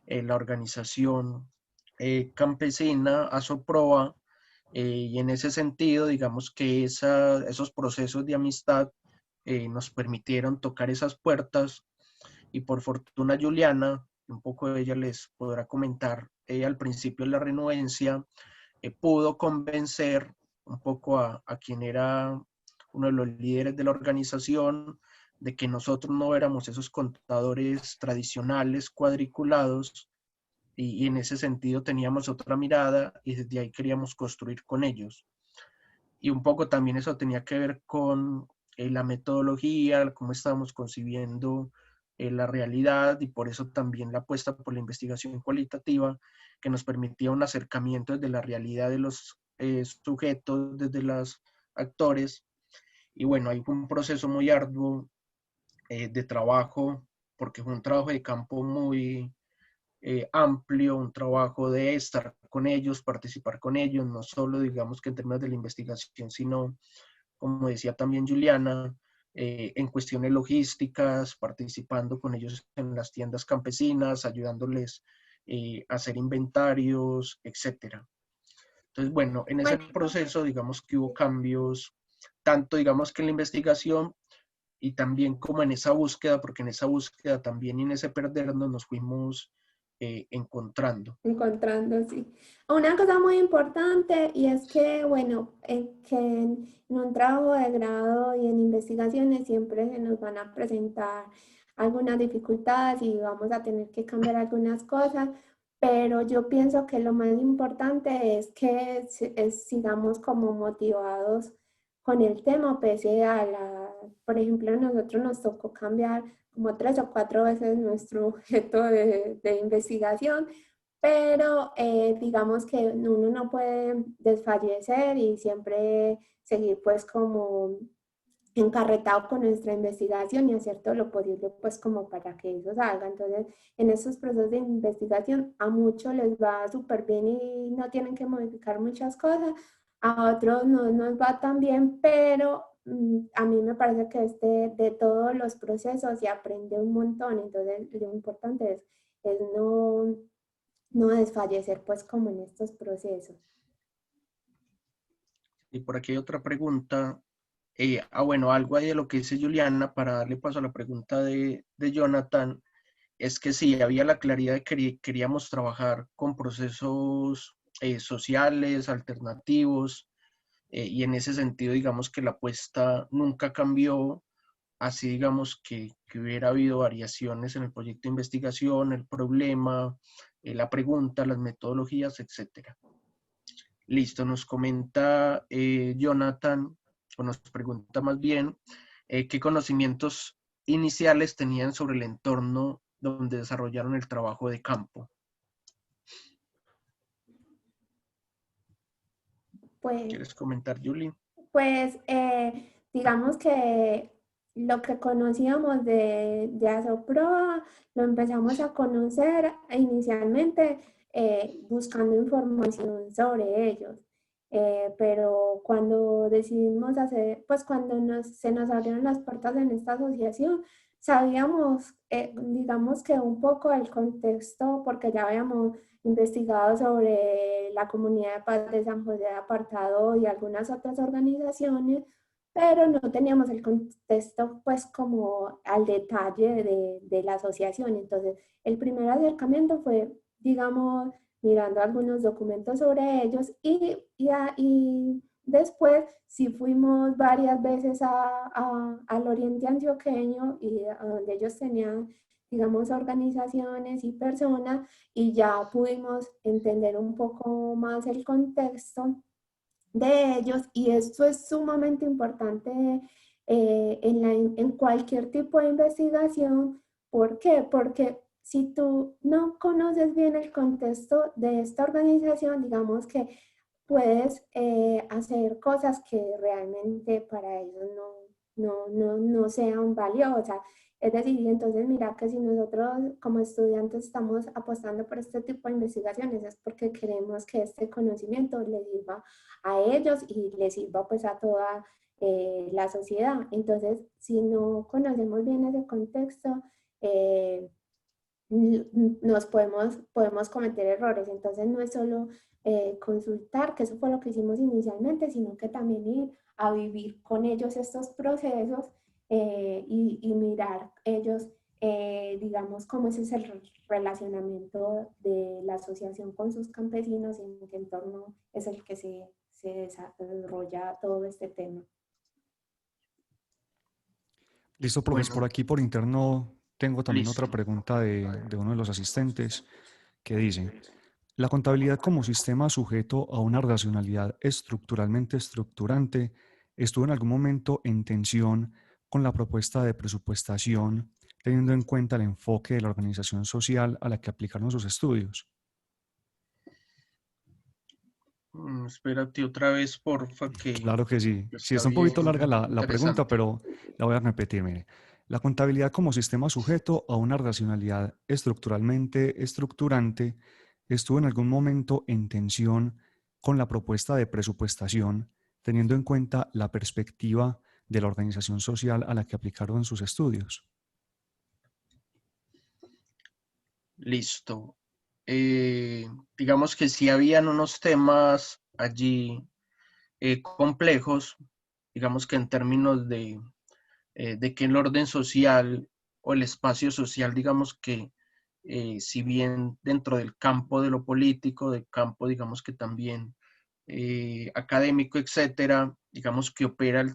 [SPEAKER 3] la organización campesina Asoproa, y en ese sentido, digamos que esos procesos de amistad nos permitieron tocar esas puertas, y por fortuna Juliana, un poco ella les podrá comentar, al principio de la renuencia, pudo convencer un poco a quien era uno de los líderes de la organización de que nosotros no éramos esos contadores tradicionales cuadriculados, y en ese sentido teníamos otra mirada y desde ahí queríamos construir con ellos. Y un poco también eso tenía que ver con la metodología, cómo estábamos concibiendo la realidad y por eso también la apuesta por la investigación cualitativa que nos permitía un acercamiento desde la realidad de los sujetos, desde los actores. Y bueno, ahí fue un proceso muy arduo de trabajo, porque fue un trabajo de campo muy amplio, un trabajo de estar con ellos, participar con ellos, no solo digamos que en términos de la investigación, sino, como decía también Juliana, en cuestiones logísticas, participando con ellos en las tiendas campesinas, ayudándoles a hacer inventarios, etcétera. Entonces, bueno, en ese proceso, digamos que hubo cambios, tanto digamos que en la investigación y también como en esa búsqueda, porque en esa búsqueda también y en ese perdernos nos fuimos encontrando.
[SPEAKER 2] Encontrando, sí. Una cosa muy importante y es que, bueno, que en un trabajo de grado y en investigaciones siempre se nos van a presentar algunas dificultades y vamos a tener que cambiar algunas cosas, pero yo pienso que lo más importante es que sigamos como motivados con el tema, pese a por ejemplo, a nosotros nos tocó cambiar como 3 o 4 veces nuestro objeto de investigación, pero digamos que uno no puede desfallecer y siempre seguir pues como encarretado con nuestra investigación y hacer todo lo posible pues como para que eso salga. Entonces, en estos procesos de investigación a muchos les va súper bien y no tienen que modificar muchas cosas, a otros no nos va tan bien, pero a mí me parece que de todos los procesos se aprende un montón, entonces lo importante es no desfallecer pues como en estos procesos.
[SPEAKER 3] Y por aquí hay otra pregunta. Bueno, algo ahí de lo que dice Juliana, para darle paso a la pregunta de Jonathan, es que sí, había la claridad de que queríamos trabajar con procesos sociales, alternativos, y en ese sentido, digamos que la apuesta nunca cambió, así digamos que hubiera habido variaciones en el proyecto de investigación, el problema, la pregunta, las metodologías, etcétera. Listo, nos comenta Jonathan, o nos pregunta más bien, qué conocimientos iniciales tenían sobre el entorno donde desarrollaron el trabajo de campo.
[SPEAKER 2] Pues,
[SPEAKER 3] ¿Quieres comentar, Julie?
[SPEAKER 2] pues digamos que lo que conocíamos de Asoproa lo empezamos a conocer inicialmente buscando información sobre ellos. Pero cuando decidimos hacer, pues cuando se nos abrieron las puertas en esta asociación, sabíamos, digamos que un poco el contexto, porque ya habíamos investigado sobre la Comunidad de Paz de San José de Apartado y algunas otras organizaciones, pero no teníamos el contexto pues como al detalle de la asociación. Entonces, el primer acercamiento fue, digamos, mirando algunos documentos sobre ellos y después sí fuimos varias veces al Oriente Antioqueño y a donde ellos tenían, digamos, organizaciones y personas y ya pudimos entender un poco más el contexto de ellos y esto es sumamente importante en cualquier tipo de investigación. ¿Por qué? Porque si tú no conoces bien el contexto de esta organización, digamos que puedes hacer cosas que realmente para ellos no sean valiosas. Es decir, entonces mira que si nosotros como estudiantes estamos apostando por este tipo de investigaciones es porque queremos que este conocimiento les sirva a ellos y les sirva pues a toda la sociedad. Entonces, si no conocemos bien ese contexto, podemos cometer errores. Entonces, no es solo consultar, que eso fue lo que hicimos inicialmente, sino que también ir a vivir con ellos estos procesos y mirar ellos, digamos, cómo ese es el relacionamiento de la asociación con sus campesinos y en qué entorno es el que se desarrolla todo este tema.
[SPEAKER 1] Listo, profes, por
[SPEAKER 3] Bueno,
[SPEAKER 1] aquí por interno tengo también otra
[SPEAKER 3] listo.
[SPEAKER 1] pregunta de uno de los asistentes que dice: la contabilidad como sistema sujeto a una racionalidad estructuralmente estructurante estuvo en algún momento en tensión con la propuesta de presupuestación, teniendo en cuenta el enfoque de la organización social a la que aplicaron sus estudios.
[SPEAKER 3] Espérate otra vez, porfa, que
[SPEAKER 1] Claro que sí. Sí,
[SPEAKER 3] está
[SPEAKER 1] está un poquito larga
[SPEAKER 3] bien
[SPEAKER 1] la pregunta,
[SPEAKER 3] interesante.
[SPEAKER 1] pero la voy a repetir. Mire, la contabilidad como sistema sujeto a una racionalidad estructuralmente estructurante estuvo en algún momento en tensión con la propuesta de presupuestación, teniendo en cuenta la perspectiva de la organización social a la que aplicaron sus estudios.
[SPEAKER 3] Listo. Digamos que sí habían unos temas allí complejos, digamos que en términos de que el orden social o el espacio social, digamos que si bien dentro del campo de lo político, del campo, digamos que también académico, etcétera, digamos que opera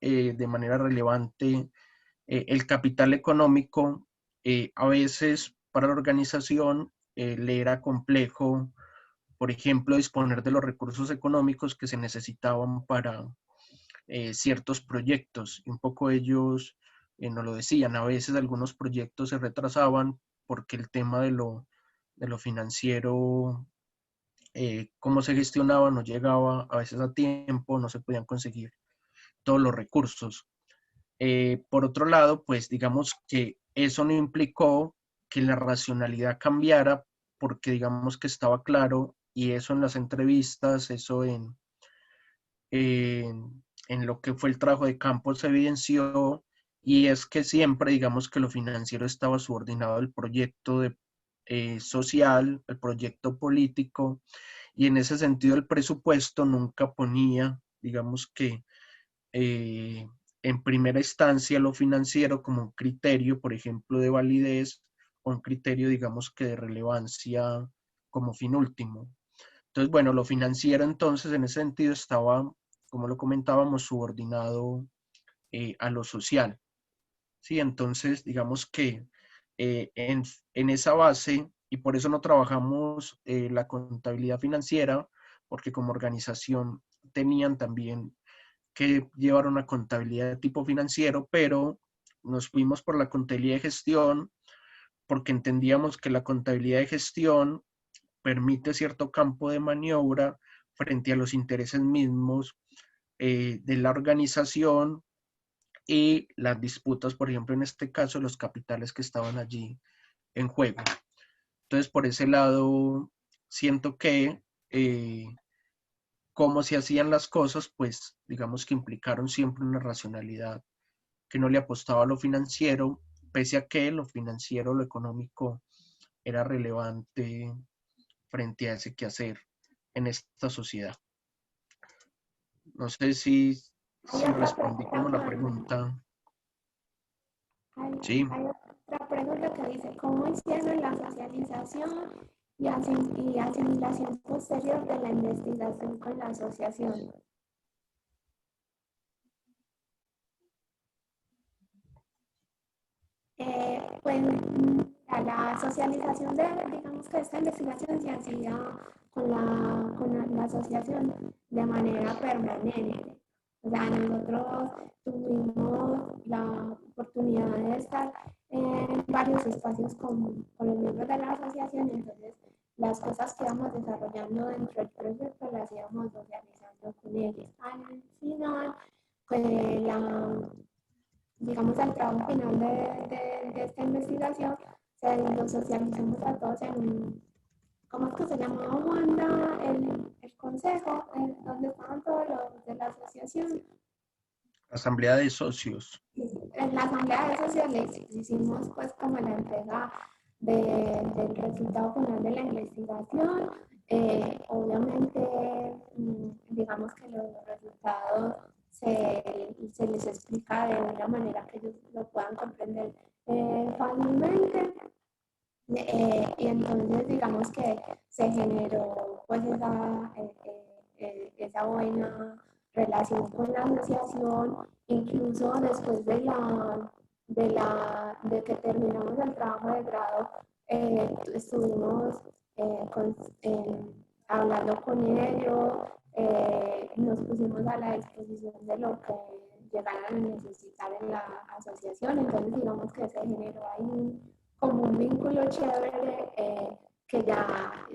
[SPEAKER 3] de manera relevante el capital económico, a veces para la organización le era complejo, por ejemplo, disponer de los recursos económicos que se necesitaban para ciertos proyectos. Y un poco ellos nos lo decían, a veces algunos proyectos se retrasaban porque el tema de lo financiero, cómo se gestionaba, no llegaba a veces a tiempo, no se podían conseguir todos los recursos. Por otro lado, pues digamos que eso no implicó que la racionalidad cambiara porque digamos que estaba claro y eso en las entrevistas, eso en lo que fue el trabajo de campo se evidenció y es que siempre digamos que lo financiero estaba subordinado al proyecto social, el proyecto político y en ese sentido el presupuesto nunca ponía, digamos que eh, en primera instancia lo financiero como un criterio, por ejemplo, de validez o un criterio, digamos que de relevancia como fin último. Entonces, bueno, lo financiero entonces en ese sentido estaba, como lo comentábamos, subordinado a lo social. Sí, entonces, digamos que en esa base, y por eso no trabajamos la contabilidad financiera, porque como organización tenían también que llevar una contabilidad de tipo financiero, pero nos fuimos por la contabilidad de gestión porque entendíamos que la contabilidad de gestión permite cierto campo de maniobra frente a los intereses mismos de la organización y las disputas, por ejemplo, en este caso, los capitales que estaban allí en juego. Entonces, por ese lado, siento que cómo se hacían las cosas, pues digamos que implicaron siempre una racionalidad que no le apostaba a lo financiero, pese a que lo financiero, lo económico, era relevante frente a ese quehacer en esta sociedad. No sé
[SPEAKER 2] Hay
[SPEAKER 3] si
[SPEAKER 2] otra
[SPEAKER 3] respondí
[SPEAKER 2] pregunta,
[SPEAKER 3] como la
[SPEAKER 2] Juan.
[SPEAKER 3] pregunta.
[SPEAKER 2] Hay,
[SPEAKER 3] Sí,
[SPEAKER 2] hay otra pregunta que dice, ¿cómo hicieron la socialización y asimilación posterior de la investigación con la asociación? Pues la socialización de, digamos que esta investigación se hacía con la asociación de manera permanente. O sea, nosotros tuvimos la oportunidad de estar en varios espacios con los miembros de la asociación, entonces las cosas que íbamos desarrollando dentro del proyecto las íbamos socializando con ellos. Al final, pues digamos, al trabajo final de esta investigación, lo socializamos a todos en un, ¿cómo es que se llamaba, Wanda? El consejo, donde estaban todos los de la asociación.
[SPEAKER 3] asamblea de socios.
[SPEAKER 2] En la asamblea de socios les hicimos pues como la entrega del resultado final de la investigación. Obviamente, digamos que los resultados se les explica de una manera que ellos lo puedan comprender fácilmente. Y entonces digamos que se generó pues esa buena relación con la asociación, incluso después de que terminamos el trabajo de grado, estuvimos hablando con ellos, nos pusimos a la disposición de lo que llegaran a necesitar en la asociación. Entonces digamos que se generó ahí como un vínculo chévere, que ya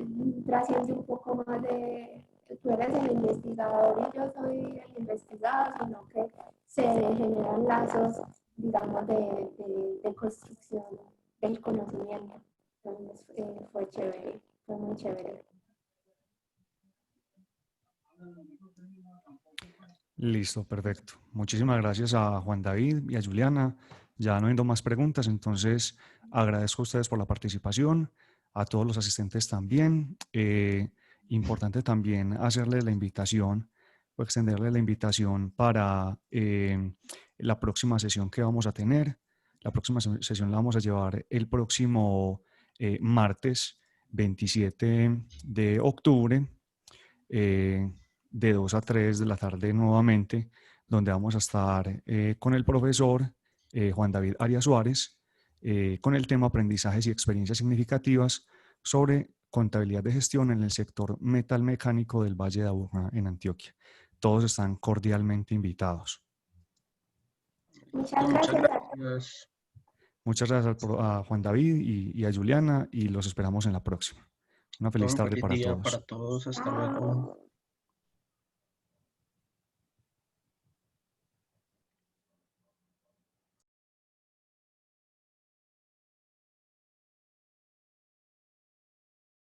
[SPEAKER 2] trasciende un poco más de tú eres el investigador y yo soy el investigado, sino que se generan lazos, digamos, de construcción del conocimiento. Entonces fue chévere, fue muy chévere.
[SPEAKER 1] Listo, perfecto. Muchísimas gracias a Juan David y a Juliana. Ya no habiendo más preguntas, entonces agradezco a ustedes por la participación, a todos los asistentes también. Importante también hacerles la invitación o extenderles la invitación para la próxima sesión que vamos a tener. La próxima sesión la vamos a llevar el próximo martes 27 de octubre. De 2 a 3 de la tarde nuevamente, donde vamos a estar con el profesor Juan David Arias Suárez, con el tema aprendizajes y experiencias significativas sobre contabilidad de gestión en el sector metalmecánico del Valle de Aburrá en Antioquia. Todos están cordialmente invitados.
[SPEAKER 2] Muchas
[SPEAKER 3] Muchas
[SPEAKER 2] gracias.
[SPEAKER 3] gracias.
[SPEAKER 1] Muchas gracias a Juan David y a Juliana y los esperamos en la próxima. Una feliz
[SPEAKER 3] Un
[SPEAKER 1] tarde
[SPEAKER 3] feliz
[SPEAKER 1] para
[SPEAKER 3] día
[SPEAKER 1] todos.
[SPEAKER 3] para todos. Hasta
[SPEAKER 2] Chao.
[SPEAKER 3] luego.